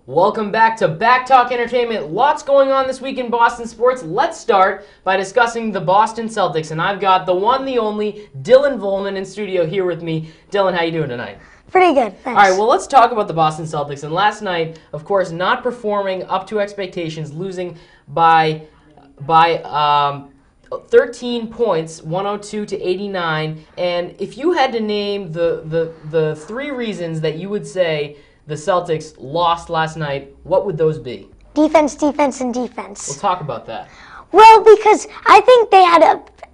Welcome back to Back Talk Entertainment. Lots going on this week in Boston sports. Let's start by discussing the Boston Celtics, and I've got the one, the only, Dylan Volman in studio here with me. Dylan, how you doing tonight? Pretty good, thanks. All right, well, let's talk about the Boston Celtics. And last night, of course, not performing up to expectations, losing by 13 points, 102 to 89. And if you had to name the three reasons that you would say the Celtics lost last night, what would those be? Defense, defense, and defense. We'll talk about that. Well, because I think they had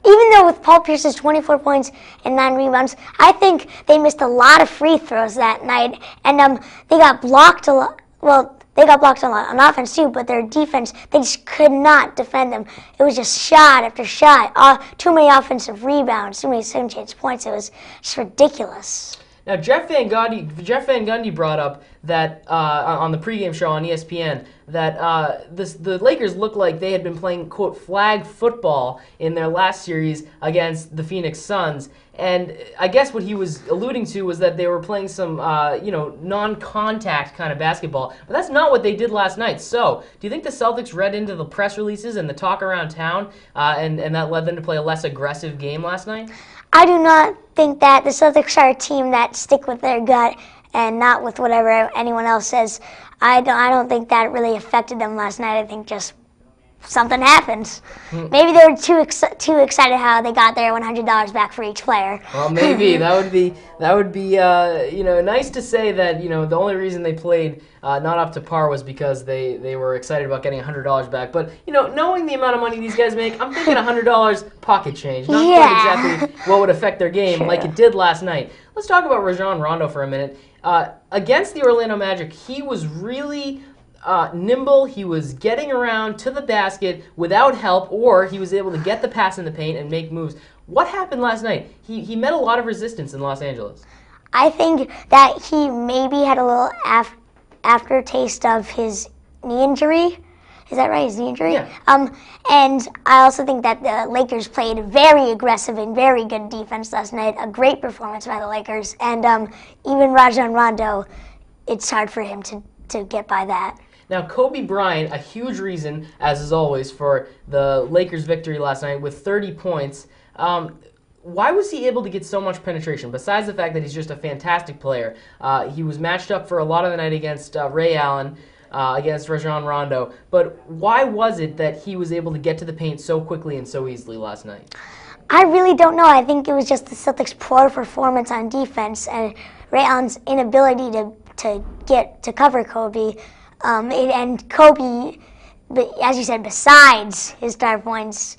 even though with Paul Pierce's 24 points and 9 rebounds, I think they missed a lot of free throws that night, and they got blocked a lot. Well, they got blocked a lot on offense too, but their defense, they just could not defend them. It was just shot after shot. Too many offensive rebounds, too many second chance points. It was just ridiculous. Now, Jeff Van Gundy brought up that on the pregame show on ESPN that the Lakers looked like they had been playing, quote, flag football in their last series against the Phoenix Suns. And I guess what he was alluding to was that they were playing some, non-contact kind of basketball. But that's not what they did last night. So, do you think the Celtics read into the press releases and the talk around town, and that led them to play a less aggressive game last night? I do not think that. The Celtics are a team that stick with their gut and not with whatever anyone else says. I don't think that really affected them last night. I think just something happened. Maybe they were too excited how they got their $100 back for each player. Well, maybe that would be nice to say that the only reason they played not up to par was because they were excited about getting $100 back. But knowing the amount of money these guys make, I'm thinking $100 pocket change, not quite exactly what would affect their game like it did last night. Let's talk about Rajon Rondo for a minute. Against the Orlando Magic, he was really nimble. He was getting around to the basket without help, or he was able to get the pass in the paint and make moves. What happened last night? He met a lot of resistance in Los Angeles. I think that he maybe had a little aftertaste of his knee injury. Is that right? His knee injury? Yeah. And I also think that the Lakers played very aggressive and very good defense last night. A great performance by the Lakers. And even Rajon Rondo, it's hard for him to get by that. Now, Kobe Bryant, a huge reason, as is always, for the Lakers' victory last night with 30 points. Why was he able to get so much penetration? Besides the fact that he's just a fantastic player, he was matched up for a lot of the night against Ray Allen, against Rajon Rondo. But why was it that he was able to get to the paint so quickly and so easily last night? I really don't know. I think it was just the Celtics' poor performance on defense and Ray Allen's inability to cover Kobe. And Kobe, as you said, besides his star points,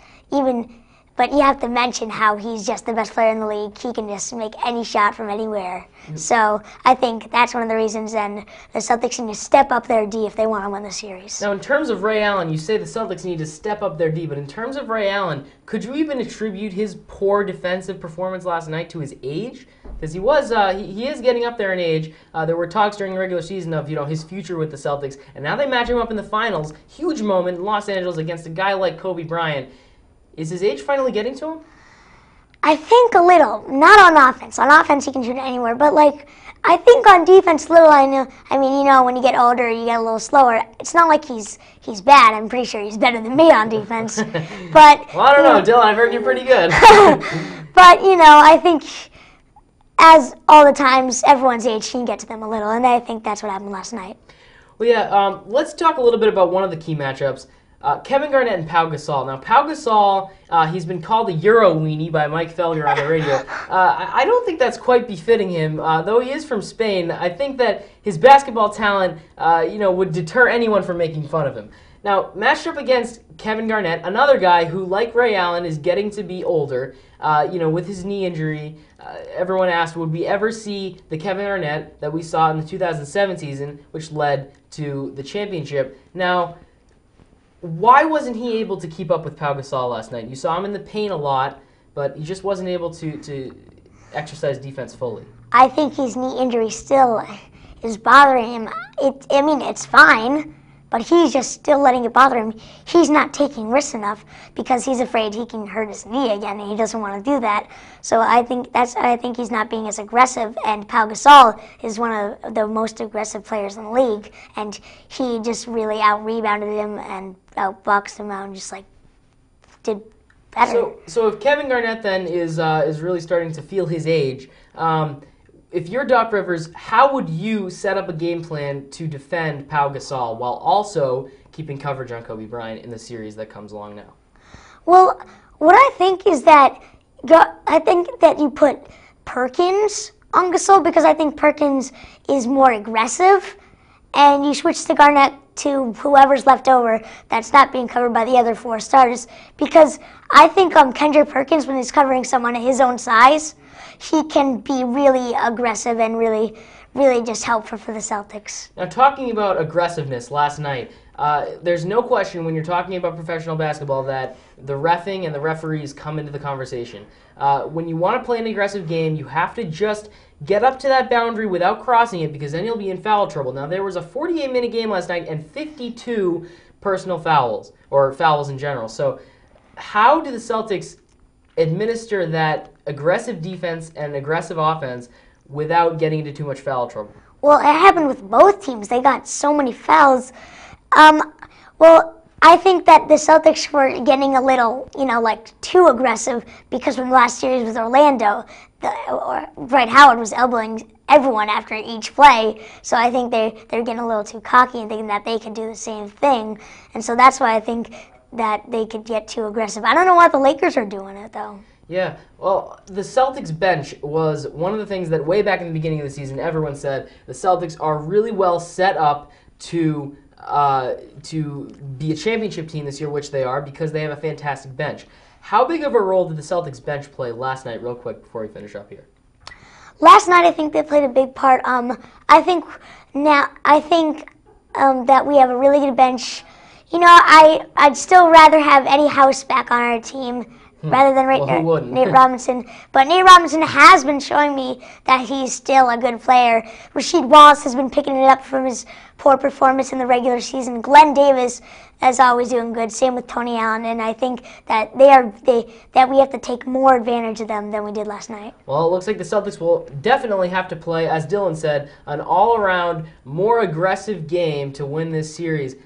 but you have to mention how he's just the best player in the league. He can just make any shot from anywhere. So I think that's one of the reasons, and the Celtics need to step up their D if they want to win the series. Now, in terms of Ray Allen, you say the Celtics need to step up their D, but in terms of Ray Allen, could you even attribute his poor defensive performance last night to his age? Because he is getting up there in age. There were talks during the regular season of his future with the Celtics, and now they match him up in the finals. Huge moment in Los Angeles against a guy like Kobe Bryant. Is his age finally getting to him? I think a little. Not on offense. On offense, he can shoot anywhere. But, I think on defense, when you get older, you get a little slower. It's not like he's bad. I'm pretty sure he's better than me on defense. But well, I don't know, Dylan. I've heard you're pretty good. But, I think as all the times, everyone's age can get to them a little. And I think that's what happened last night. Well, yeah, let's talk a little bit about one of the key matchups. Kevin Garnett and Pau Gasol. Now, Pau Gasol, he's been called a Euro weenie by Mike Felger on the radio. I don't think that's quite befitting him. Though he is from Spain, I think that his basketball talent, would deter anyone from making fun of him. Now, matched up against Kevin Garnett, another guy who, like Ray Allen, is getting to be older, with his knee injury. Everyone asked, would we ever see the Kevin Garnett that we saw in the 2007 season, which led to the championship? Now, why wasn't he able to keep up with Pau Gasol last night? You saw him in the paint a lot, but he just wasn't able to exercise defense fully. I think his knee injury still is bothering him. It's fine, but he's just still letting it bother him. He's not taking risks enough because he's afraid he can hurt his knee again, and he doesn't want to do that. So I think he's not being as aggressive, and Pau Gasol is one of the most aggressive players in the league, and he just really out-rebounded him and out-boxed him out and just like did better. So if Kevin Garnett then is really starting to feel his age, if you're Doc Rivers, how would you set up a game plan to defend Pau Gasol while also keeping coverage on Kobe Bryant in the series that comes along now? Well, what I think is that you put Perkins on Gasol because I think Perkins is more aggressive, and you switch to Garnett to whoever's left over that's not being covered by the other 4 starters, because I think Kendrick Perkins, when he's covering someone at his own size, he can be really aggressive and really just helpful for the Celtics. Now, talking about aggressiveness last night, there's no question when you're talking about professional basketball that the reffing and the referees come into the conversation. When you want to play an aggressive game, you have to just get up to that boundary without crossing it, because then you'll be in foul trouble. Now, there was a 48-minute game last night and 52 personal fouls, or fouls in general. So how do the Celtics administer that aggressive defense and aggressive offense without getting into too much foul trouble? Well, it happened with both teams. They got so many fouls. Well, I think that the Celtics were getting a little, too aggressive, because from last series with Orlando, Dwight Howard was elbowing everyone after each play. So I think they're getting a little too cocky and thinking that they can do the same thing. And so that's why I think that they could get too aggressive. I don't know why the Lakers are doing it, though. Yeah, well, the Celtics bench was one of the things that way back in the beginning of the season, everyone said the Celtics are really well set up to be a championship team this year, which they are, because they have a fantastic bench. How big of a role did the Celtics bench play last night, real quick, before we finish up here? Last night, I think they played a big part. I think that we have a really good bench. I'd still rather have Eddie House back on our team rather than Nate Robinson. But Nate Robinson has been showing me that he's still a good player. Rasheed Wallace has been picking it up from his poor performance in the regular season. Glenn Davis is always doing good. Same with Tony Allen. And I think that that we have to take more advantage of them than we did last night. Well, it looks like the Celtics will definitely have to play, as Dylan said, an all-around, more aggressive game to win this series.